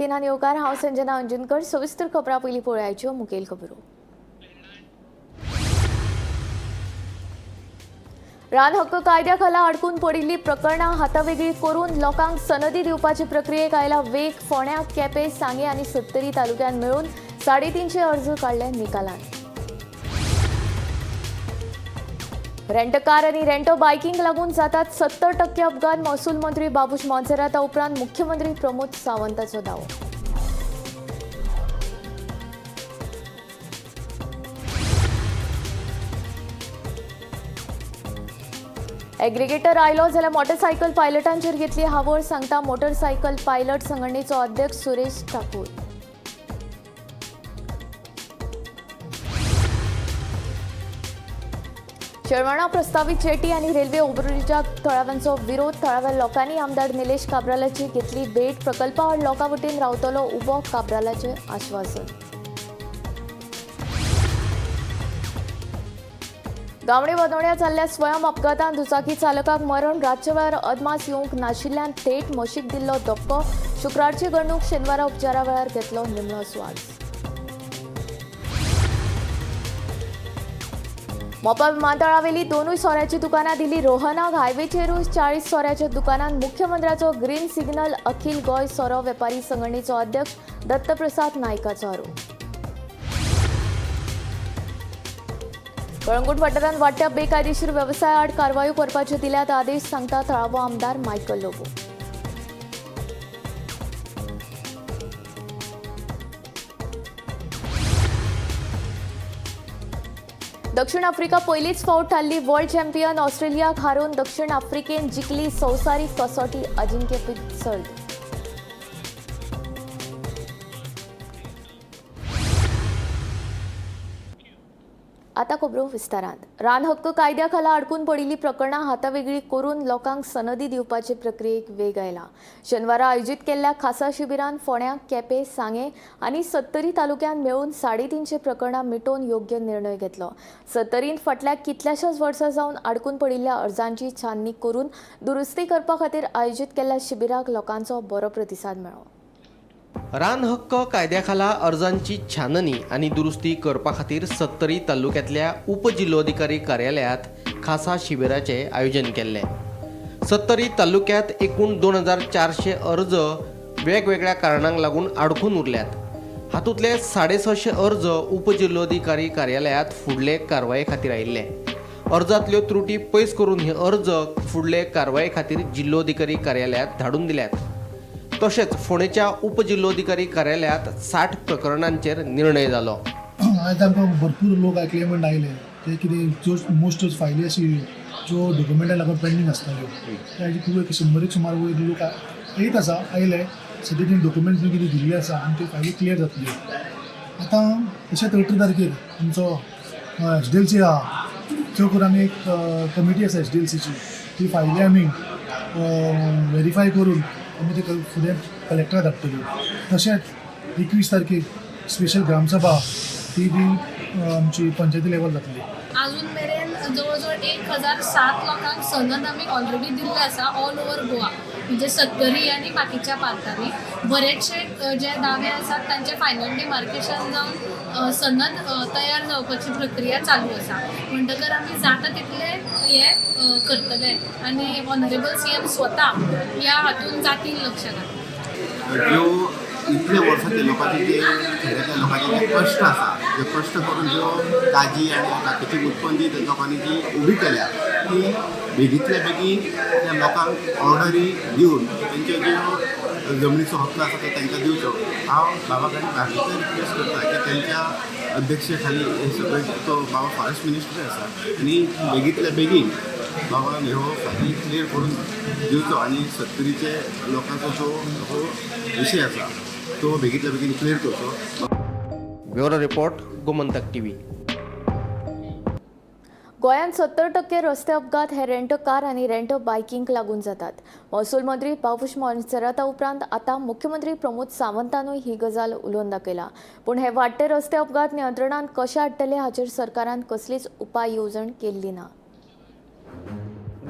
तेनान येवकार हांव संजना अंजुनकर सविस्तर खबरां पयलीं पळोवयाच्यो मुखेल खबरो। रान हक्क कायद्या खाला अडकून पडिल्लीं प्रकरणां हातावेगळी करून लोकांक सनदी दिवपाचे प्रक्रियेक आयला वेग। फोंड्या, केपें, सांगे आनी सत्तरी तालुक्यांत मेळून 350 अर्ज काडले निकालान। रेंट कार आनी रेंटो बायकिंग लागून जातात 70% अपघात। महसूल मंत्री बाबूश मोन्सेराता उपरांत मुख्यमंत्री प्रमोद सावंताचो दावो। एग्रिगेटर आयलो जाल्यार मोटरसायकल पायलटांचेर घेतली हावळ, सांगता मोटरसायकल पायलट संघटनेचो अध्यक्ष सुरेश ठाकूर। शेळवणा प्रस्तावित जेटी आनी रेल्वे ओव्हरब्रिजाक थळाव्यांचो विरोध। थळाव्या लोकांनी आमदार निलेश काब्रालाची घेतली भेट। प्रकल्पा आड लोकां वटेन रावतलो उबो, काब्रालाचें आश्वासन। गावडे वदोवण्या जाल्ल्या स्वयं अपघातांत दुचाकी चालकाक मरण। रातचे वेळार अदमास येवंक नाशिल्ल्यान थेट मशीक दिल्लो धक्को। शुक्रारची घडणूक शेनवारा उपचारा वेळार घेतलो निमणो स्वास। मोपा विमानतळावेली दोनूय सोऱ्याची दुकानां दिली रोहनाक। हायवेचेरूच 40 सोऱ्याच्या दुकानांत मुख्यमंत्र्याचो ग्रीन सिग्नल। अखिल गोय सोरो वेपारी संघटनेचो अध्यक्ष दत्तप्रसाद नायकाचो आरोप। कळंगूट वाठारांत वाडट्या बेकायदेशीर वेवसाया आड कारवायो करपाचे दिल्यात आदेश, सांगता थळावो आमदार मायकल लोबो। दक्षिण आफ्रिका पयलीच फावट थारली वर्ल्ड चॅम्पियन। ऑस्ट्रेलियाक हारोवन दक्षिण आफ्रिकेन जिखली संवसारीक कसोटी अजिंक्यपद सर्त। आता खबरो विस्तारांत। रान हक्क कायद्या खाला अडकून पडिल्लीं प्रकरणां हातावेगळी करून लोकांक सनदी दिवपाचे प्रक्रियेक वेग आयला। शेनवारा आयोजीत केल्ल्या खासा शिबिरांत फोंड्या, केपें, सांगे आनी सत्तरी तालुक्यांत मेळून 350 प्रकरणां मिटोवन योग्य निर्णय घेतलो। सत्तरींत फाटल्या कितल्याशाच वर्सां जावन अडकून पडिल्ल्या अर्जांची छाननी करून दुरुस्ती करपा खातीर आयोजीत केल्ल्या शिबिराक लोकांचो बरो प्रतिसाद मेळ्ळो। रान हक्क कायद्याखाला अर्जांची छाननी आणि दुरुस्ती करपा खातीर सत्तरी तालुक्यांतल्या उपजिल्लोधिकारी कार्यालयात खासा शिबिराचे आयोजन केल्ले। सत्तरी तालुक्यांत एकूण 2400 अर्ज वेगवेगळ्या कारणांक लागून अडकून उरल्यात। हातूंतले 650 अर्ज उपजिल्लोधिकारी कार्यालयात फुडले कारवाये खातीर आयिल्ले। अर्जांतल्यो त्रुटी पयस करून हे अर्ज फुडले कारवाये खातीर जिल्लोधिकारी कार्यालयात धाडून दिल्यात। तशेंच फोंडेच्या उपजिल्लोधिकारी कार्यालयात 60 प्रकरणांचेर निर्णय जालो। आज आमकां भरपूर लोक क्लेमंट आयले ते कितें ज्यो मोस्ट फायली आशिल्ल्यो ज्यो डॉक्युमेंटा लागून पेंडींग आसताल्यो ताजे खूब 100 सुमार वयर लोक येत आसा आयले। सद्या तीं डॉक्युमेंट्स कितें दिल्ले आसा आनी त्यो फायली क्लियर जातल्यो। आतां तशें 30 तारखेर आमचो HDLC आहा त्यो करून आमी एक कमिटी आसा HDLCची ती फायली आमी व्हेरीफाय करून आमी ते फुडें कलेक्टराक धाडटल्यो। तशेंच 21 तारखेक स्पेशल ग्रामसभा ती आमची पंचायती लेवल जातली। अजून मेरेन जवळ 1007 लोकांक सनद आमी ऑलरेडी दिल्ले आसा ऑल ओवर गोवा, म्हणजे सत्तरी आनी बाकीच्या पार्टांनी। बरेचशे जे दावे आसात तांचे फायनल डिमार्केशन जावन सनद तयार जावपाची प्रक्रिया चालू आसा। म्हणटकर आमी जाता तितले हे करतले आनी ऑनरेबल CM स्वता ह्या हातून जातीन लक्ष घालतले। इतले वर्साचे लोकांचे जे खेड्यातल्या लोकांचे जे कश्ट आसा ते कश्ट करून ज्यो ताजी आनी ताकदीची उत्पन्न जी लोकांनी जी उबी केल्या ती बेगींतल्या बेगीन त्या लोकांक ऑर्डरी दिवन तेंच्यो ज्यो जमनीचो हक्क आसा तो तांकां दिवचो। हांव बाबा कडेन रिक्वेस्ट करता की तेंच्या अध्यक्षे खाली हे सगळे तो बाबा फॉरेस्ट मिनिस्टर आसा आनी बेगींतल्या बेगीन बाबा ह्यो फायली क्लियर करून दिवचो आनी सत्तरीचे लोकांचो जो विशय आसा तो बेगींतल्या बेगीन क्लियर करचो। Bureau report, Gomantak TV. गोंयांत 70% रस्ते अपघात हे रेंट कार आनी रेंट बायकिंग लागून जातात। महसूल मंत्री बाबूश मोन्सेराता उपरांत आतां मुख्यमंत्री प्रमोद सावंतानूय ही गजाल उलोवन दाखयला। पूण हे वाडटे रस्ते अपघात नियंत्रणांत कशे हाडटले हाचेर सरकारान कसलीच उपाय येवजण केल्ली ना।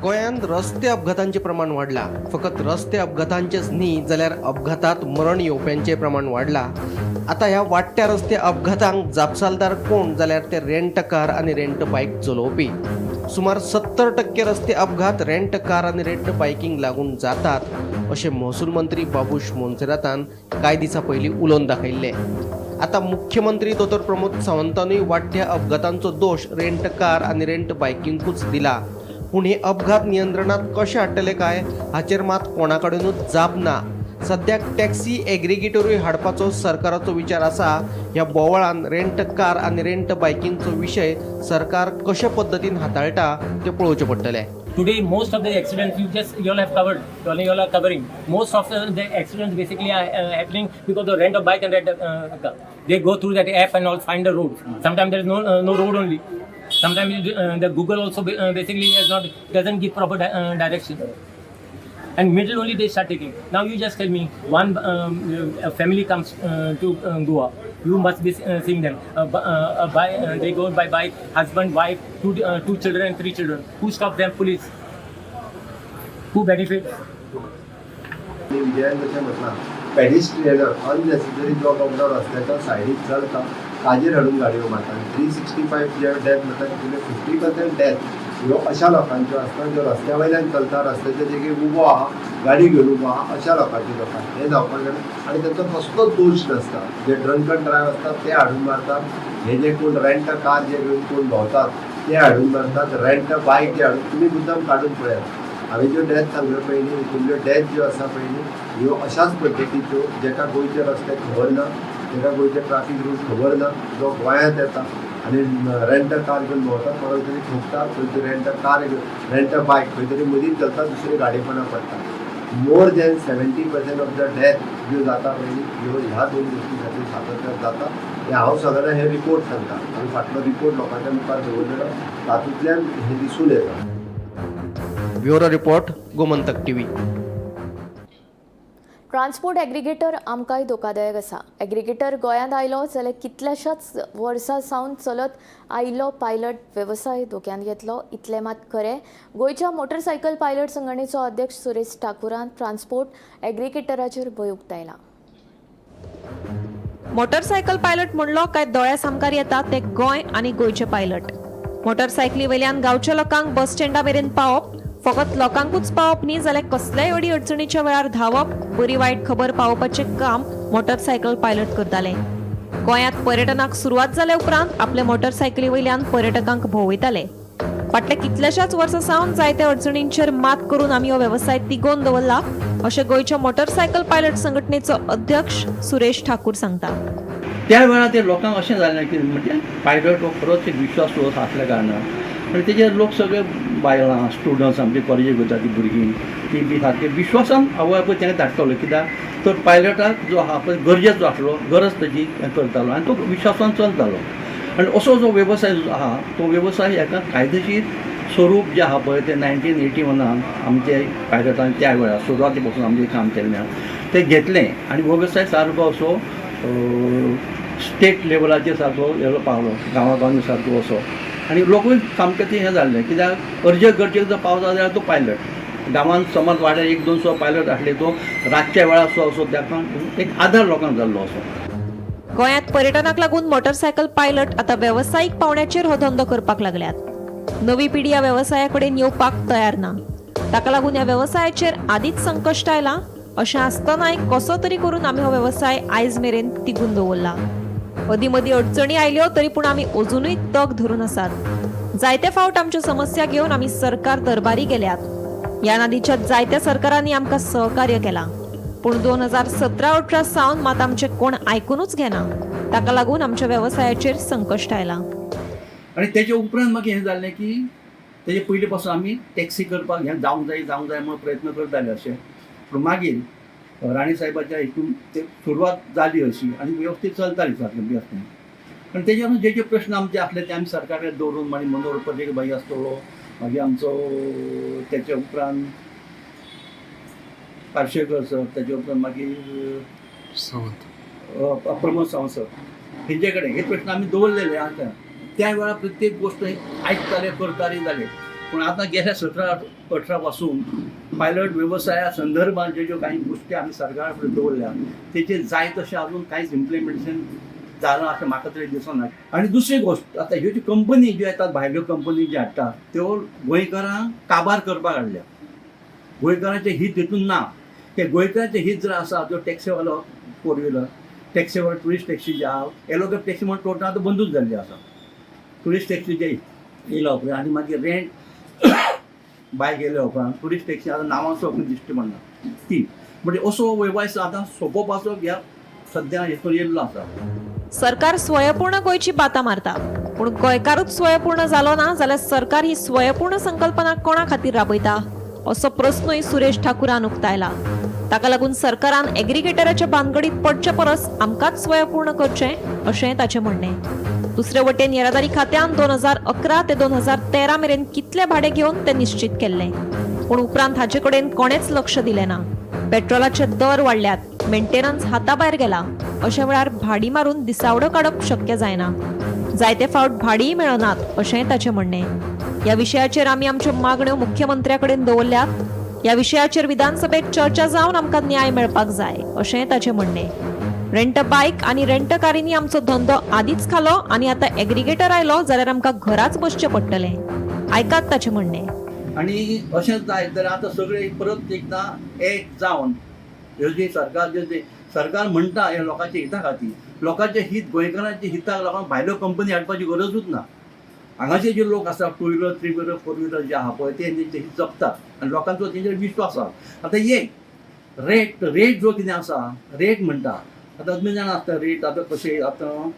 गोंयांत रस्ते अपघातांचे प्रमाण वाडला. फकत रस्ते अपघातांचेच न्ही जाल्यार अपघातात मरण येवप्यांचें प्रमाण वाडला. आता ह्या वाडट्या रस्ते अपघातांक जापसालदार कोण जाल्यार ते रेंट कार आनी रेंट बायक चलोवपी. सुमार 70% रस्ते अपघात रेंट कार आनी रेंट बायकींक लागून जातात अशें महसूल मंत्री बाबूश मोन्सेरातान कांय दिसां पयलीं उलोवन दाखयल्लें. आता मुख्यमंत्री दोतोर प्रमोद सावंतानूय वाडट्या अपघातांचो दोश रेंट कार आनी रेंट बायकींकूच दिला. पूण हे अपघात नियंत्रणात कशे हाडटले काय हाचेर मात कोणा कडेनूच जाप ना. सद्याक टॅक्सी एग्रिगेटरूय हाडपाचो सरकाराचो विचार आसा. ह्या बोवाळान रेंट कार आनी रेंट बायकींगचो विशय सरकार कशे पद्दतीन हाताळटा तें पळोवचें पडटलें. Today, most of the accidents you all have covered, you all are covering. Most of the accidents basically are happening because of rent a bike and rent a car. They go through that app and all find the road. Sometimes there is no road only. Sometimes the Google also basically doesn't give proper direction. And middle only they start taking. Now you just tell me, a family comes to Goa. You must be seeing them. They go by bike, husband, wife, two children and 3 children. Who stops them? Police. Who benefits? विजयान जशें म्हटलां पेडिस्ट्रियनर unnecessary जो बाबडो रस्त्याच्या सायडीक चलता ताजेर हाडून गाडयो मारतात. 365 जे डेथ म्हणटा तितूंतले 50% डेथ ह्यो अशा लोकांच्यो आसता ज्यो रस्त्या वयल्यान चलता, रस्त्याच्या जाग्यार उबो आहा, गाडी घेवन उबो आहा, अशा लोकांची जाता. हें जावपाक जाय आनी तांचो कसलोच दोश नासता. जे ड्रंक अँड ड्रायव्ह आसतात ते हाडून मारतात. हे जे कोण रेंट कार जे घेवन कोण भोंवतात ते हाडून मारतात. रेंट बायक जे हाडून तुमी मुद्दाम काडून पळयात. हांवें ज्यो डेथ सांगल्यो पयलीं हितूंतल्यो डेथ ज्यो आसा पयलीं ह्यो अशाच पद्दतीच्यो जेका गोंयचे रस्ते खबर ना, जेका गोंयचे ट्राफीक रूल खबर ना, जो गोंयांत येता आनी रेंट कार घेवन भोंवता, कोणाक तरी ठोकता, खंय तरी रेंट बायक खंय तरी मदींच चलता, दुसरी गाडयेपणां पडटा. More than 70% of the death ज्यो जाता पयलीं ह्यो ह्या दोन गोश्टी खातीर सातत्यान जाता. हें हांव सगळ्यांना हे रिपोर्ट सांगता आनी फाटलो रिपोर्ट लोकांच्या मुखार दवरलेलो तातूंतल्यान हें दिसून येता. Bureau report Gomantak TV. Transport aggregator आमकांय धोकादायक आसा. एग्रिगेटर गोंयांत आयलो जाल्यार कितल्याशाच वर्सां सावन चलत आयिल्लो पायलट वेवसाय धोक्यांत घेतलो. इतलें मात खरें. गोंयच्या मोटरसायकल पायलट संघटनेचो अध्यक्ष सुरेश ठाकुरान ट्रान्सपोर्ट एग्रिगेटराचेर भंय उक्तायला. मोटरसायकल पायलट म्हणलो काय दोळ्या सामकार येता ते गोंय आनी गोंयचे पायलट. मोटरसायकली वयल्यान गांवच्या लोकांक बस स्टँडा मेरेन पावप, फकत लोकांकूच पावप न्ही जाल्यार कसल्याय अडी अडचणीच्या वेळार धांवप, बरी वायट खबर पावोवपाचें काम मोटरसायकल पायलट करताले. गोंयांत पर्यटनाक सुरवात जाले उपरांत आपले मोटरसायकली वयल्यान पर्यटकांक भोंवयताले. फाटल्या कितल्याशाच वर्सां सावन जायत्या अडचणींचेर मात करून आमी हो वेवसाय तिगोवन दवरला अशें गोंयच्या मोटरसायकल पायलट संघटनेचो अध्यक्ष सुरेश ठाकूर सांगता. त्या वेळार ते लोकांक अशें जालें की म्हणजे पायलट हो खरोच एक विश्वासू आसल्या कारणान आनी तेजेर लोक सगळे बायलां स्टुडंट्स आमचे कॉलेजीक वयता ती भुरगीं ती बी सारके विश्वासान आवय पळय तेणें धाडटलो. कित्याक तर पायलटाक जो आहा पळय गरजेचो आसलो, गरज तेजी करतालो आनी तो विश्वासान चलतालो. आनी असो जो वेवसाय आहा तो वेवसाय हेका कायदेशीर स्वरूप जें आहा पळय तें 1981 आमचे पायलटान त्या वेळार सुरवाती पासून आमचें काम केल्लें तें घेतलें आनी हो वेवसाय सारको असो स्टेट लेवलाचेर सारको हेलो पावलो, गांवागांवांनी सारको असो. आनी लोकूय सामकें तें हें जाल्लें कित्याक अर्जंट गरजेक जर पावता जाल्यार तो पायलट गांवांत समज वाड्यार 1-2 पायलट आसले तो रातच्या वेळार असो ताका एक आदार लोकांक जाल्लो असो. गोंयांत पर्यटनाक लागून मोटरसायकल पायलट आतां वेवसायीक पावंड्याचेर हो धंदो करपाक लागल्यात. नवी पिढी ह्या वेवसाया कडेन येवपाक तयार ना. ताका लागून ह्या वेवसायाचेर आदींच संकश्ट आयलां अशें आसतनाय कसो तरी करून आमी हो वेवसाय आयज मेरेन तिगून दवरला. मदीं मदीं अडचणी आयल्यो तरी पूण आमी अजुनूय तग धरून आसात. जायते फावट आमच्यो समस्या घेवन आमी सरकार दरबारी गेल्यात. ह्या नादीच्या जायत्या सरकारांनी आमकां सहकार्य केलां पूण 2017-18 सावन मात आमचें कोण आयकूनच घेना. ताका लागून आमच्या वेवसायाचेर संकश्ट आयलां. आनी तेजे उपरांत मागीर हें जाल्लें की तेजे पयलीं पासून आमी टॅक्सी करपाक हें जावंक जाय म्हूण प्रयत्न करताले अशें. पूण मागीर राणी साहेबाच्या हितून ते सुरवात जाली अशी आनी वेवस्थीत चलताली सारकें बी आसलें. आनी तेजे जे जे प्रश्न आमचे आसले ते आमी सरकाराक दवरून मागीर मनोहर पर्रीकर बाई आसतलो, मागीर आमचो तेच्या उपरांत पार्शेकर सर, तेजे उपरांत मागीर प्रमोद सावंत सर हेंचे कडेन हे प्रश्न आमी दवरलेले आसा. त्या वेळार प्रत्येक गोश्ट आयकताले करताले जाले. पूण आतां गेल्या 17 2018 पासून पायलट व्यवसाया संदर्भात ज्यो काही गोष्टी आम्ही सरकारा कडेन दवरल्या तेचे जाय तशें अजून कांयच इम्प्लिमेंटेशन जालां अशें म्हाका तरी दिसना. आनी दुसरी गोश्ट आतां ह्यो ज्यो कंपनी ज्यो येतात भायल्यो कंपनी ज्यो हाडटात त्यो गोंयकारांक काबार करपाक हाडल्या. गोंयकारांचें हित हितून ना. ते गोंयकारांचें हित जर आसा जो टॅक्सीवालो 4 व्हिलर टॅक्सीवालो ट्युरिस्ट टॅक्सी जे आहा एलोके टॅक्सी म्हणून टोटल आतां बंदूच जाल्ली आसा. ट्युरिस्ट टॅक्सी जे येयल्या उपरांत आनी मागीर रेंट बाय गेल्या उपरांत ट्युरिस्ट टॅक्सी आतां नांवां सुद्दां दिश्टी पडना ती. म्हणजे असो वेवसाय आतां सोंपोवपाचो ह्या सद्या हेतून येयल्लो आसा. सरकार स्वयंपूर्ण गोंयची बातां मारता पूण गोंयकारूच स्वयंपूर्ण जालो ना जाल्यार सरकार ही स्वयंपूर्ण संकल्पना कोणा खातीर राबयता असो प्रस्नूय सुरेश ठाकुरान उक्तायला. ताका लागून सरकारान एग्रिगेटराच्या भानगडीत पडचे परस आमकांच स्वयंपूर्ण करचें अशेंय ताचें म्हणणें. दुसरे वटेन येरादारी खात्यान 2011 ते 2013 मेरेन कितले भाडें घेवन तें निश्चित केल्लें पूण उपरांत हाचे कडेन कोणेच लक्ष दिलें ना. पेट्रोलाचे दर वाडल्यात, मेंटेनन्स हाताभायर गेला, अशा वेळार भाडी मारून दिसावडो काडप शक्य जायना. जायते फावट भाडीय मेळनात अशेंय ताचें म्हणणें. ह्या विशयाचेर आमी आमच्यो मागण्यो मुख्यमंत्र्या कडेन दवरल्यात. ह्या विशयाचेर विधानसभेत चर्चा जावन आमकां न्याय मेळपाक जाय अशेंय ताचें म्हणणें. रेंट बायक आनी रेंट कारींनी आमचो धंदो आदींच खालो आनी आतां एग्रिगेटर आयलो जाल्यार आमकां घराच बसचें पडटलें. आयकात ताचें म्हणणें. आनी अशेंच जायत जाल्यार आतां सगळे परत एकदां एक जावन ह्यो जी सरकार म्हणटा ह्या लोकांच्या हिता खातीर लोकांचें हित गोंयकारांच्या हिताक लागून भायल्यो कंपनी हाडपाची गरजूच ना. हांगाचे जे लोक आसा 2 व्हिलर 3 व्हिलर 4 व्हिलर जे आहा पळय ते तेंचे हित जपतात आनी लोकांचो तेंचेर विश्वास आसा. आतां एक रेट जो कितें आसा रेट म्हणटा आतां तुमी जाणा आसता रेट आतां कशें आतां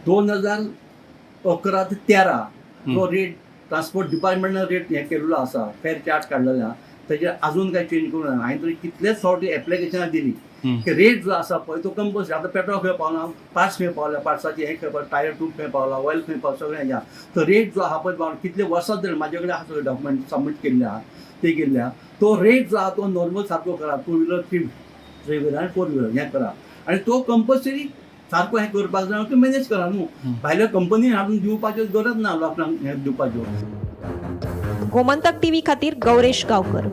2011 ते 13 तो रेट ट्रान्सपोर्ट डिपार्टमेंटान रेट हें केल्लो आसा फेर चार्ज काडलेले आहा तेजेर आजून कांय चेंज करूं ना. हांवें तरी कितलेच फावटी एप्लिकेशनां दिली की रेट जो आसा पळय तो कंपल्सरी. आतां पेट्रोल खंय पावला पार्ट्स खंय पावल्या पार्ट्साचे हें खंय पावला टायर ट्यूब खंय पावला ऑयल खंय पावला सगळें हें तो रेट जो आहा पळय कितले वर्सां जाले म्हाजे कडेन आहा सगळे डॉक्युमेंट सबमीट केल्ले आहा ते केल्ले आहा. तो रेट जो आहा तो नॉर्मल सारको करा 2 व्हिलर 3 व्हिलर आनी 4 व्हिलर हें करा आनी तो कंपल्सरी सारको हें करपाक जाय तो मॅनेज करा न्हू. भायल्या कंपनी हाडून दिवपाच्यो गरज ना लोकांक हें दिवपाच्यो. गोमंतक टीव्ही खातीर गौरेश गांवकर.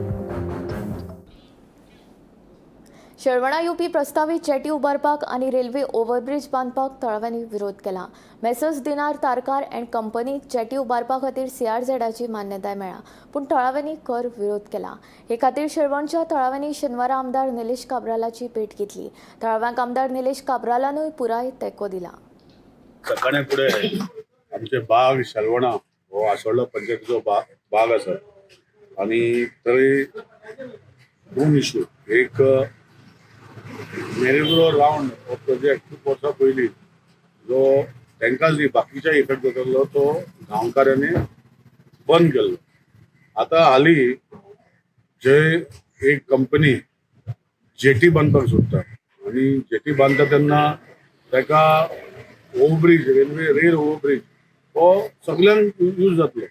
शेळवणा येवपी प्रस्तावित जेटी उबारपाक आनी रेल्वे ओव्हरब्रिज बांदपाक थळाव्यांनी विरोध केला. मेसर्स दिनार तारकार अँड कंपनीक जेटी उबारपा खातीर CRZची मान्यताय मेळ्ळा पूण थळाव्यांनी कर विरोध केला. हे खातीर शेळवणच्या थळाव्यांनी शेनवारा आमदार निलेश काब्रालाची भेट घेतली. थळाव्यांक आमदार निलेश काब्रालानूय पुराय तेंको दिला. सकाळी फुडें आमचे बाग शेळवणा हो आसोळो पंचायतीचो बाग आसा आनी थंय 2 इश्यू. एक मेरीगो रावंड हो प्रोजेक्ट खूब वर्सां पयलीं जो तांकां जी बाकीच्या इफेक्ट जातालो तो गांवकारांनी बंद केल्लो. आतां हालीं जे एक कंपनी जेटी बांदपाक सोदता आनी जेटी बांदता तेन्ना ताका ओव्हरब्रिज रेल ओव्हरब्रिज हो सगळ्यांक यूज जातलो.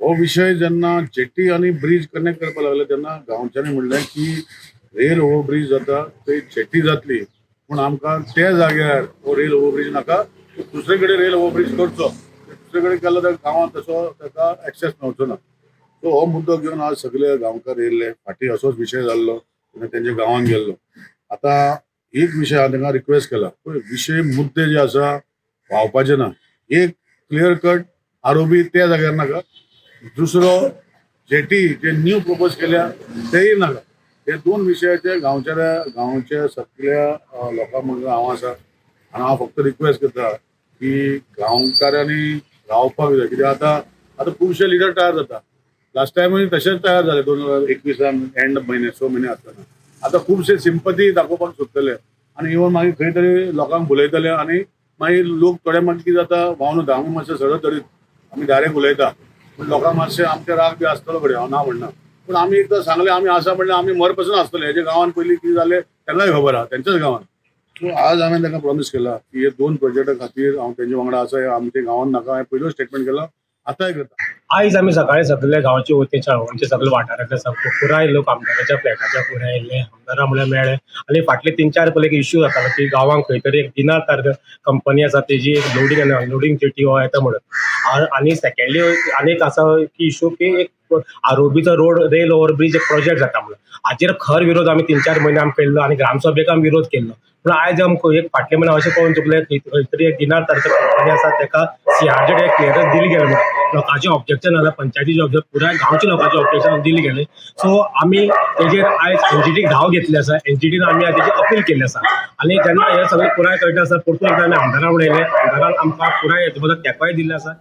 हो विशय जेन्ना जेटी आनी ब्रिज कनेक्ट करपाक लागले तेन्ना गांवच्यांनी म्हणलें की रेल ओव्हरब्रिज जाता थंय जेटी जातली पूण आमकां त्या जाग्यार हो रेल ओव्हरब्रिज नाका दुसरे कडेन रेल ओव्हरब्रिज करचो. दुसरे कडेन केलो तर गांवांत तसो ताका एक्सेस मेळचो ना. सो हो मुद्दो घेवन आज सगळे गांवकार येयल्ले. फाटीं असोच विशय जाल्लो तेन्ना तेंच्या गांवांत गेल्लो. आतां एक विशय हांवें तांकां रिक्वेस्ट केला पळय विशय मुद्दे जे आसा व्हांवपाचे ना. एक क्लियर कट आरोपी त्या जाग्यार नाका. दुसरो जेटी जे न्यू प्रपोज केल्या तेय नाका. हे 2 विशयाचे गांवच्या सगळ्या लोकां म्हणून हांव आसा आनी हांव फक्त रिक्वेस्ट करता की गांवकारांनी रावपाक जाय. कित्याक आतां खुबशे लिडर तयार जाता. लास्ट टायमूय तशेंच तयार जाले 2021 एंड म्हयने 6 म्हयने आसतना. आतां खुबशे सिंपथी दाखोवपाक सोदतले आनी इवन मागीर खंय तरी लोकांक बुलयतले आनी मागीर लोक थोडे मागीर कितें जाता भावना जाता आमी मातशें सरळ तरीत आमी डायरेक्ट उलयता पूण लोकांक मातशें आमचे राग बी आसतलो कडेन हांव ना म्हणना पूण आमी एकदां सांगलें आमी आसा म्हणल्यार आमी मर पसून आसतले. हेजे गांवांत पयलीं कितें जालें तांकांय खबर आहा तेंच्याच गांवांत. सो आज हांवें तांकां प्रॉमिस केला की हे 2 प्रोजेक्टा खातीर हांव तेंचे वांगडा आसा. आमच्या गांवांत नाका हांवें पयलो स्टेटमेंट केला आतांय करता. आयज आमी सकाळी सगळे गांवचे वतीचे आमचे सगळे वाठारांतले सगळे पुराय लोक आमदाराच्या फ्लॅटाच्या फुडें आयिल्ले, आमदारा म्हळ्यार मेळ्ळे आनी फाटले 3-4 पयलीं एक इश्यू जातालो की गांवांक खंय तरी एक दिनार तारक कंपनी आसा तेजी एक लोडिंग आनी अनलोडिंग जेटी हो येता म्हणून. आनी सेकंडली आनीक आसा की इश्यू की एक आरोबीचो रोड रेल ओव्हरब्रिज एक प्रोजेक्ट जाता म्हणून हाचेर खर विरोध आमी 3-4 म्हयने आमी केल्लो आनी ग्रामसभेक आमी विरोध केल्लो. पूण आयज आमकां एक फाटले म्हयने अशें कळून चुकलें की खंय तरी एक दिनार तारक कंपनी आसा तेका CRZ एक क्लियरन्स दिली गेलें म्हणून लोकांचें ऑब्जेक्शन जालें, पंचायतीचें ऑब्जेक्शन पुराय गांवच्या लोकांचें ऑब्जेक्शन दिलें गेलें. सो आमी तेजेर आयज NGTक धांव घेतली आसा, NGTन आमी तेजी अपील केल्ली आसा आनी जेन्ना हे सगळें पुराय कळटा आसा परतून एकदां आमी आमदाराक उलयलें, आमदारान आमकां पुराय हेचे बद्दल तेंकोय दिल्लो आसा.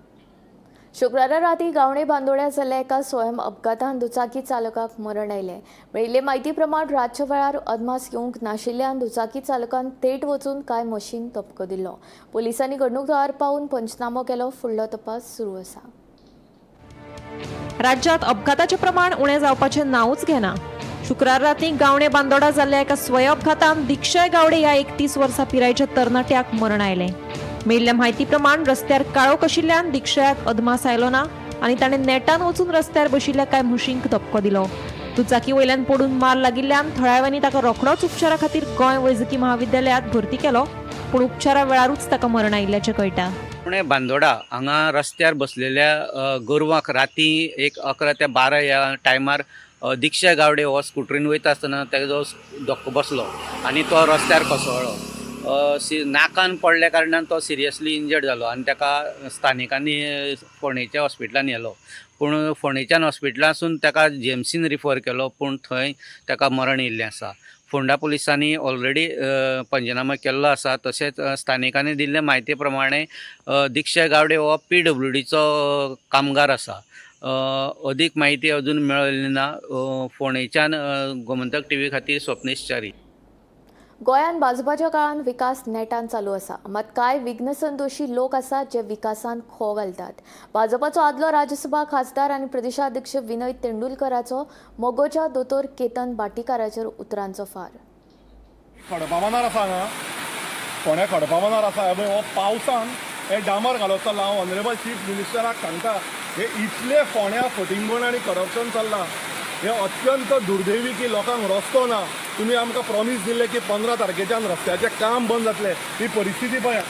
शुक्रारा राती गावणे बांदोड्या जाल्ल्या एका स्वयं अपघातान दुचाकी चालकाक मरण आयलें. मेळिल्ले म्हायती प्रमाण रातच्या वेळार अदमास येवंक नाशिल्ल्यान दुचाकी चालकान थेट वचून कांय मशीन ठपको दिल्लो. पुलिसांनी घडणूक थळार पावून पंचनामो केलो. फुडलो तपास सुरू आसा. राज्यात अपघाताचे प्रमाण उणें जावपाचें नांवच घेना. शुक्रार राती गावणे बांदोडा जाल्ल्या एका स्वय अपघातान दिक्षय गावडे ह्या 31 वर्सां पिरायेच्या तरणाट्याक मरण आयलें. मेळिल्ल्या म्हायती प्रमाण रस्त्यार काळोख आशिल्ल्यान दिक्षयाक अदमास आयलो ना आनी ताणें नेटान वचून रस्त्यार बशिल्ल्या कांय म्हशींक धपको दिलो. दुचाकी वयल्यान पडून मार लागिल्ल्यान थळाव्यांनी ताका रोखडोच उपचारा खातीर गोंय वैजकी महाविद्यालयांत भरती केलो, पूण उपचारा वेळारूच ताका मरण आयिल्ल्याचें कळटा. पुणे बांदोडा हांगा रस्त्यार बसलेल्या गोरवांक राती एक 11 ते 12 ह्या टायमार दिक्षय गावडे हो स्कुटरीन वयता आसतना तेजो धक्को बसलो आनी तो रस्त्यार कोसळ्ळो. नाकान पडल्या कारणान तो सिरियसली इंजर्ड जालो आनी ताका स्थानिकांनी फोंडेच्या हॉस्पिटलांत व्हेलो. पूण फोंडेच्यान हॉस्पिटलांसून ताका JMCन रिफर केलो, पूण थंय ताका मरण येयल्लें आसा. फोंडा पुलिसांनी ऑलरेडी पंचनामा केल्लो आसा. तशेंच स्थानिकांनी दिल्ले म्हायती प्रमाणे दिक्षय गावडे हो PWDचो कामगार आसा. अदीक म्हायती अजून मेळिल्ली ना. फोंडेच्यान गोमंतक TV खातीर स्वप्नेश च्यारी. गोंयान भाजपाच्या काळान विकास नेटान चालू आसा, मात कांय विघ्नसंतोशी लोक आसात जे विकासान खो घालतात. भाजपाचो आदलो राज्यसभा खासदार आनी प्रदेशाध्यक्ष विनय तेंडुलकराचो मोगोच्या दोतोर केतन भाटीकाराचेर उतरांचो फार. खडपा मांडार आसा हांगा, फोंड्या खडपा मांडार आसा. हो पावसान हे डांबर घालप चल्ला. हांव ऑनरेबल चीफ मिनिस्टराक सांगता, हे इतले फोंड्या फटिंगपण आनी करप्शन चल्लां, हे अत्यंत दुर्दैवी की लोकांक रस्तो ना. तुमी आमकां प्रॉमिस दिल्ले की 15 तारखेच्यान रस्त्याचें काम बंद जातलें. ही परिस्थिती पळया,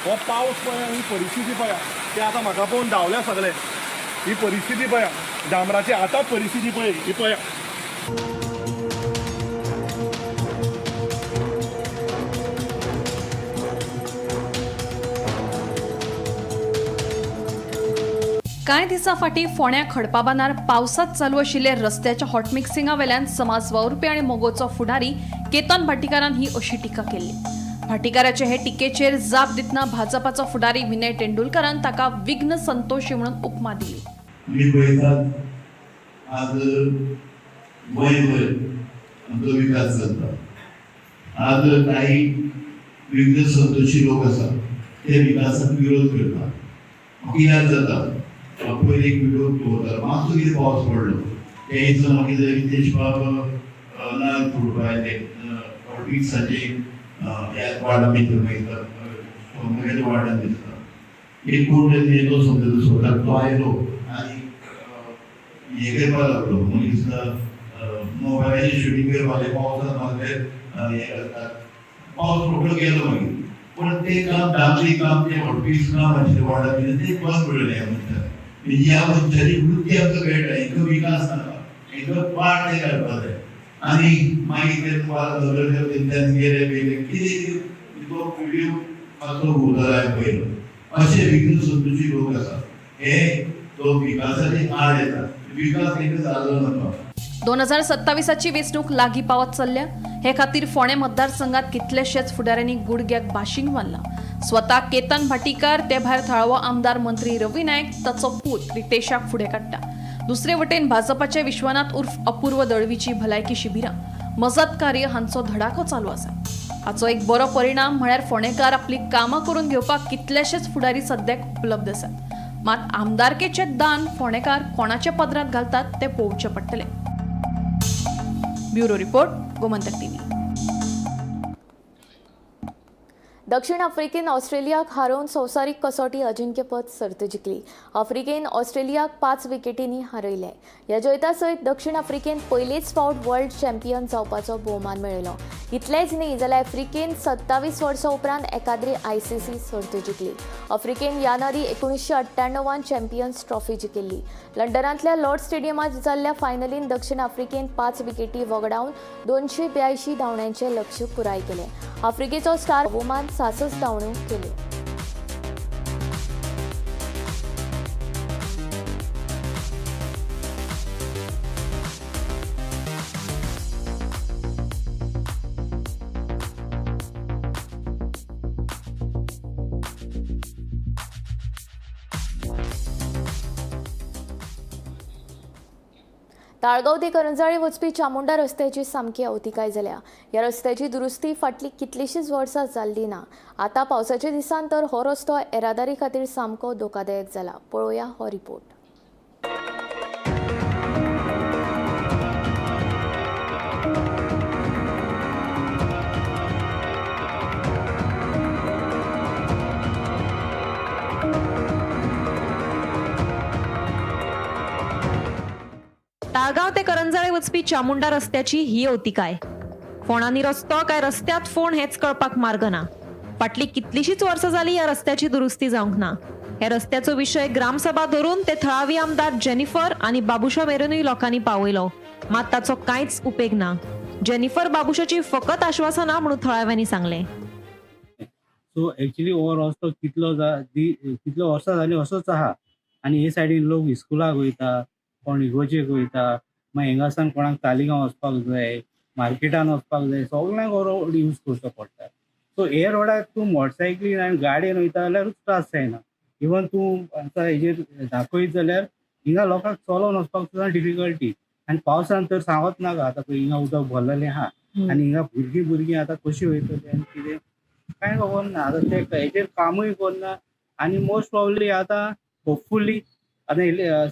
हो पावस पळया, ही परिस्थिती पळया. ते आतां म्हाका पळोवन धांवल्या सगळे. ही परिस्थिती पळया, डांबराची आतांच परिस्थिती पळय, ही पळया. कांय दिसा फाटीं फोंड्या खडपाबांदार पावसात चालू आशिल्ले रस्त्याच्या हॉटमिक्सिंगा वेल्यान समाज वावुरपी आनी मोगोचो फुडारी केतन भाटीकारान ही अशी टिका केल्ली. भाटीकाराचे हे टिकेचेर जाप दितना भाजपाचो फुडारी विनय तेंडुलकरान ताका विघ्न संतोशी म्हणून उपमा दिली. मी पळयतात आज गोंयभर आमचो विकास जाता. आज काही विघ्न संतोशी लोक आसात ते विकासाक विरोध करतात. कित्याक जाता पयलीं एक व्हिडिओ पळोवता, मातसो कितें पावस पडलो ते दिसा मागीर रितेश बाब नाल्ल फोडपाक आयले. ऑर्टिक्साचे वार्डान भितर वयता, सोमवाराच्या वार्डान दिसता. एक कोण येलो समजा सोडटा, तो आयलो आनी हे करपाक लागलो. मनीस मोबायलाचेर शुटींग करपाक लागले. पावसांत मागले हे करतात. पावस रोखडो गेलो मागीर, पूण ते काम डांबरी काम ते ऑर्टिक्स काम आशिल्लें वार्डान ते बंद पडलें. ह्या मनशाक म्हणजे ह्या मनशाची वृत्ती आमकां कळटा, हेका विकास नाका, हेका पाड ते काडपाक जाय. आनी मागीर ते नगरसेवक गेले पयले कितें तो व्हिडिओ मातसो भोंवतालो पयलो. अशे विघ्न संतोशी लोक आसा, हे तो विकासाची आड येता. विकास हेका जालो नाका. 2027ची वेंचणूक लागीं पावत चल्ल्या. हे खातीर फोंडे मतदारसंघात कितलेशेच फुडाऱ्यांनी गुडघ्याक बाशिंग मारला. स्वता केतन भाटीकार ते भायर थळावो आमदार मंत्री रवी नायक ताचो पूत रितेशाक फुडें काडटा. दुसरे वटेन भाजपाचे विश्वनाथ उर्फ अपूर्व दळवीची भलायकी शिबिरां, मजत कार्य हांचो धडाको चालू आसा. हाचो एक बरो परिणाम म्हळ्यार फोंडेकार आपली कामां करून घेवपाक कितलेशेच फुडारी सद्याक उपलब्ध आसात. मात आमदारकेचे दान फोंडेकार कोणाच्या पदरांत घालतात ते पळोवचें पडटलें. Bureau report, Gomantak TV. दक्षिण आफ्रिकेन ऑस्ट्रेलियाक हारोवन संवसारीक कसोटी अजिंक्यपद सर्त जिखली. आफ्रिकेन ऑस्ट्रेलियाक 5 विकेटींनी हारयले. ह्या जैता सयत दक्षिण आफ्रिकेन पयलेच फावट वर्ल्ड चॅम्पियन जावपाचो भोवमान मेळयलो. इतलेंच न्ही जाल्यार आफ्रिकेन 27 वर्सां उपरांत एकाद्री ICC सर्त जिखली. आफ्रिकेन ह्या नादी 1998 चॅम्पियन्स ट्रॉफी जिखिल्ली. लंडनांतल्या लॉर्ड स्टेडियमात जाल्ल्या फायनलीन दक्षिण आफ्रिकेन 5 विकेटी वगडावन 282 धांवड्यांचें लक्ष्य पुराय केलें. आफ्रिकेचो स्टार भोवमान 66 धांवड्यो केल्यो. ताळगांव ते करंजाळे वचपी चामुंडा रस्त्याची सामकी अवतिकाय जाल्या. ह्या रस्त्याची दुरुस्ती फाटली कितलींशींच वर्सां जाल्ली ना. आतां पावसाच्या दिसांत तर हो रस्तो येरादारी खातीर सामको धोकादायक जाला. पळोवया हो रिपोर्ट. ताळगांव ते करंजाळे वचपी चामुंडा रस्त्याची ही अवतिकाय. फोंडांनी रस्तो काय रस्त्यात फोंड हेच कळपाक मार्ग ना. फाटली कितलीशींच वर्सां जाली ह्या रस्त्याची दुरुस्ती जावंक ना. ह्या रस्त्याचो विशय ग्रामसभा धरून ते थळावी आमदार जेनिफर आनी बाबुशा मेरेनूय लोकांनी पावयलो. मात ताचो कांयच उपेग ना. जेनिफर बाबुशाची फकत आश्वासना म्हणून थळाव्यांनी सांगलें. सो एक्चुअली हो रस्तो कितलो वर्सां जाली असोच आहा आनी हे सायडीन लोक इस्कुलाक वयता, कोण इगोजेक वयता, मागीर हिंगासान कोणाक तालिगांव वचपाक जाय, मार्केटान वचपाक जाय, सगळ्यांक हो रोड यूज करचो पडटा. सो हे रोडाक तूं मोटरसायकलीन आनी गाडयेन वयता जाल्यारूच त्रास जायना. इवन तूं आतां हेजेर दाखयत जाल्यार हिंगा लोकांक चलोन वचपाक सुद्दां डिफिकल्टी. आनी पावसान तर सांगत नाका. आतां पळय हिंगा उदक भरलेलें आहा आनी हिंगा भुरगीं आतां कशीं वयतलीं आनी कितें कांय खबर ना. आतां ते हेजेर कामूय करना आनी मोस्ट प्रॉब्ली आतां होपफुली आतां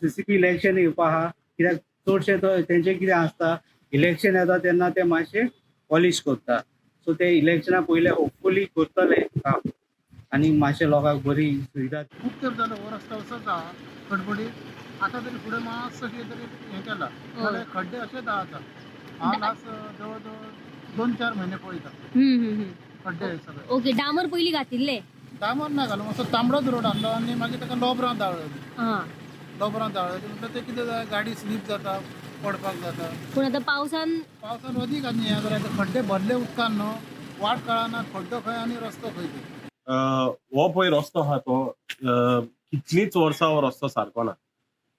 CCP इलेक्शन येवपा आहा. कित्याक चडशे तेंचें कितें आसता, इलेक्शन येता तेन्ना ते मातशें पॉलिश करता. सो ते इलेक्शना पयले होपफुली करतले काम आनी मातशें लोकांक बरी सुविधा. खूप तेंप जालो हो रस्तो असोच आहा खडबडीत. आता तरी फुडें मातसो कितें तरी हें केलां जाल्यार खड्डे अशेच आहा आतां. हांव लास्ट जवळ जवळ 2-4 म्हयने पळयता खड्डे सगळे. ओके, डांबर पयलीं घातिल्ले. डांबर ना घालून असो तांबडोच रोड आहलो आनी मागीर ताका लोबरां दाळली. लोबरां दाळली म्हणटा ते कितें जाता, गाडी स्लीप जाता, पडपाक जाता. पूण आतां पावसान अदीक आनी हें जाल्यार खड्डे भरले उदकान न्हू, वाट कळना खड्डो खंय आनी रस्तो खंय ते. हो पळय रस्तो आहा तो कितलींच वर्सां हो रस्तो सारको ना.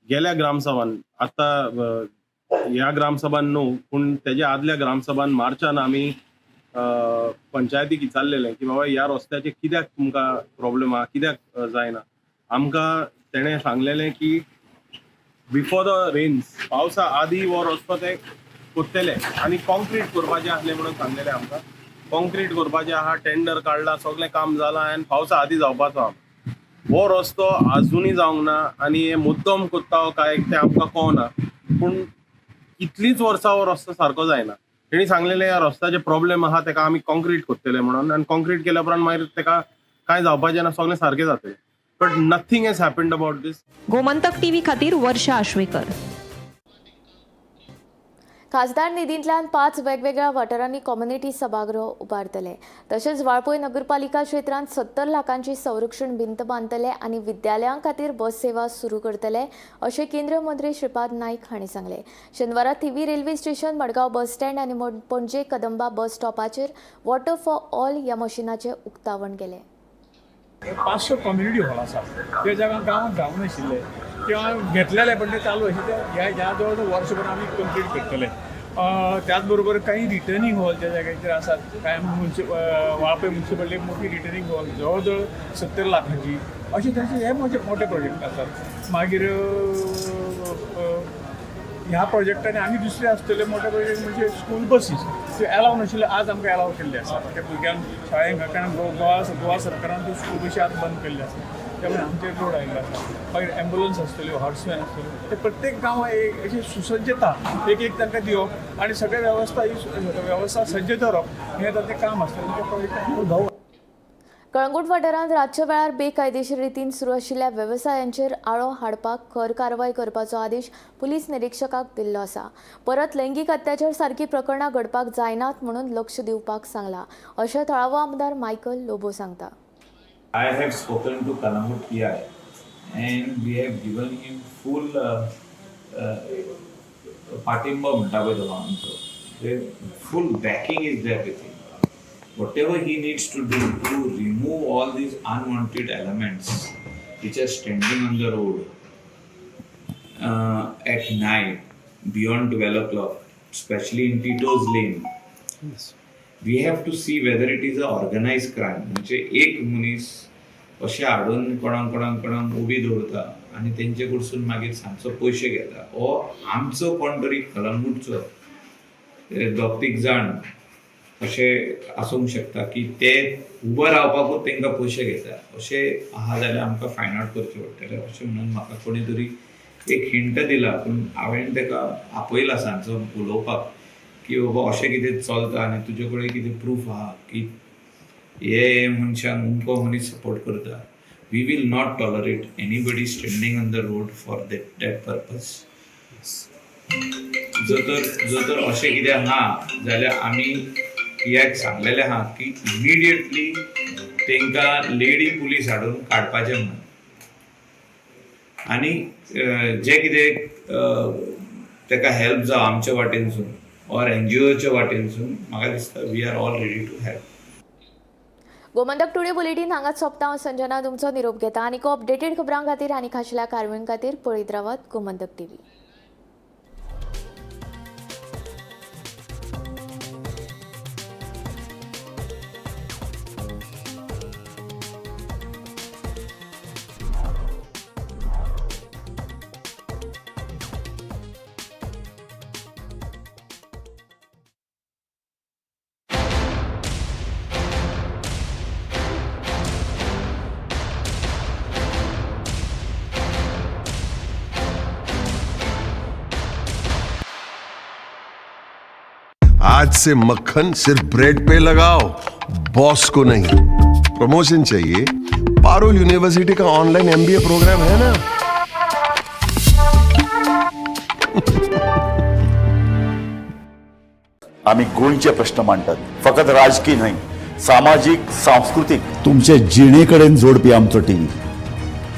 गेल्या ग्रामसभान आतां ह्या ग्रामसभान न्हू पूण तेज्या आदल्या ग्रामसभान मार्चान आमी पंचायतीक विचारलेलें की बाबा ह्या रस्त्याचे कित्याक तुमकां प्रॉब्लेम आहा, कित्याक जायना. आमकां तेणें सांगलेलें की बिफोर द रेन्स, पावसा आदी हो रस्तो ते कोत्तेले आनी कॉन्क्रीट करपाचें आहलें म्हणून सांगलेलें आमकां. कॉन्क्रीट करपाचें आहा, टेंडर काडला, सगळें काम जालां आनी पावसा आदी जावपाचो आहा. हो रस्तो आजुनूय जावंक ना आनी हे मुद्दम कोत्ता काय तें आमकां कळना. पूण कितलींच वर्सां हो रस्तो सारको जायना. तेणी सांगलेलें ह्या रस्त्याचे प्रॉब्लेम आहा तेका आमी कॉन्क्रीट कोत्तले म्हणून आनी कॉन्क्रीट केल्या उपरांत मागीर तेका कांय जावपाचें ना, सगळें सारकें जातलें. But nothing has happened about these. Gomantak TV खातीर वर्षा आश्वेकर. खासदार निधींतल्यान 5 वेगवेगळ्या वाठारांनी कम्युनिटी सभागृह उबारतले. तशेंच वाळपय नगरपालिका क्षेत्रांत 70 लाखांची संरक्षण भिंत बांदतले आनी विद्यालयां खातीर बस सेवा सुरू करतले अशें केंद्रीय मंत्री श्रीपाद नाईक हांणी सांगलें. शेनवारा Thivim railway station, Madgaon bus stand आनी पणजे कदंबा बस स्टॉपाचेर वॉटर फॉर ऑल ह्या मशिनाचें उक्तावण केलें. 500 कम्युनिटी हॉल आसा ते जागा गांवांत जावं नाशिल्ले किंवा घेतलेले पण ते चालू आशिल्ले. ह्या जवळ जवळ वर्सभर आमी कंप्लीट करतले. त्याच बरोबर काही रिटर्निंग हॉल ज्या जाग्याचेर आसात, कांय वाळपय म्युन्सिपालिटी मोठी रिटर्निंग हॉल जवळ जवळ 70 लाखांची अशे तशे हे मोठे प्रोजेक्ट आसात. मागीर ह्या प्रोजेक्टांनी आनी दुसरे आसतले मोठे प्रोजेक्ट म्हणजे स्कूल बसीस ते अलाव नाशिल्ले, आज आमकां अलाव केल्ले आसा. त्या भुरग्यांक शाळेंत कारण गोवा सरकारान त्यो स्कूल बसी आज बंद केल्ले आसा, त्यामुळे आमचे रोड आयिल्ले आसा. मागीर एम्बुलन्स आसतल्यो, हॉर्सवॅन आसतल्यो, ते प्रत्येक गांवां एक अशी सुसज्जता एक तांकां दिवप आनी सगळे वेवस्था सज्ज दवरप हें ताचें काम आसतलें. त्या प्रोजेक्टान कळंगूट वाठारांत रातच्या वेळार बेकायदेशीर रितीन सुरू आशिल्ल्या वेवसायांचेर आळो हाडपाक खर कारवाय करपाचो आदेश पुलीस निरीक्षकाक दिल्लो आसा. परत लैंगीक अत्याचार सारकी प्रकरणां घडपाक जायनात म्हणून लक्ष दिवपाक सांगला, अशें थळावो आमदार मायकल लोबो सांगता. I have spoken to Kalamut PI and we have given him full patimba म्हणटा पळय तो आमचो, full backing is there with him. Whatever he needs to do to remove all these unwanted elements which are standing on the road at night beyond 12 o'clock, especially in Tito's Lane. We have to see whether it is a organized crime. म्हणजे एक मनीस अशें हाडून कोणाक उबी दवरता आनी तेंचे कडसून मागीर सांजचो पयशे घेता, हो आमचो कोण तरी कलंगूटचो दोग तीग जाण अशें आसूंक शकता की ते उबो रावपाकूच तांकां पयशे घेता. अशें आहा जाल्यार आमकां फायंड आउट करचें पडटलें. अशें म्हणून म्हाका कोणी तरी एक हिंट दिला, पूण हांवें ताका आपयला सांजचो उलोवपाक की बाबा अशें कितें चलता आनी तुजे कडेन कितें प्रूफ आहा की हे मनशांक अमको मनीस सपोर्ट करता. We will not tolerate anybody standing on the road for that purpose. जर तर अशें कितें आहा जाल्यार आमी ह्याक सांगलेलें आहा की इमिडिएटली तांकां लेडी पुलीस हाडून काडपाचें म्हणून. आनी जे कितें ताका हेल्प जावं आमच्या वाटेनसून और NGOच्या वाटेनसून म्हाका दिसता we are all ready to help. Gomantak today bulletin हांगाच सोंपता. हांव संजना तुमचो निरोप घेता. आनीक अपडेटेड खबरां खातीर आनी खाशेल्या कारवाईं खातीर पळयत रावात गोमंतक TV. आज से मक्खन सिर्फ ब्रेड पे लगाओ, बॉस को नहीं. प्रमोशन चाहिए? पारुल यूनिवर्सिटी का ऑनलाइन MBA प्रोग्राम है ना. आम्ही गोंयचे प्रश्न मांडतात, फकत राजकीय न्हय, सामाजिक सांस्कृतिक. तुमचे जिणेकडेन जोडपी आमचो टीव्ही,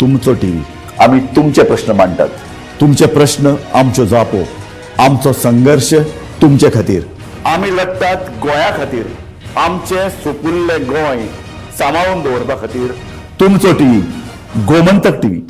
तुमचो टीव्ही. आम्ही तुमचे प्रश्न मांडतात, तुमचे प्रश्न आमच्यो जापो, आमचो संघर्ष तुमचे खातीर. आम्ही लढतात गोंया खातीर, आमचे सोपुल्ले गोंय सांबाळून दवरपा खातीर. तुमचो टीव्ही, गोमंतक टीव्ही.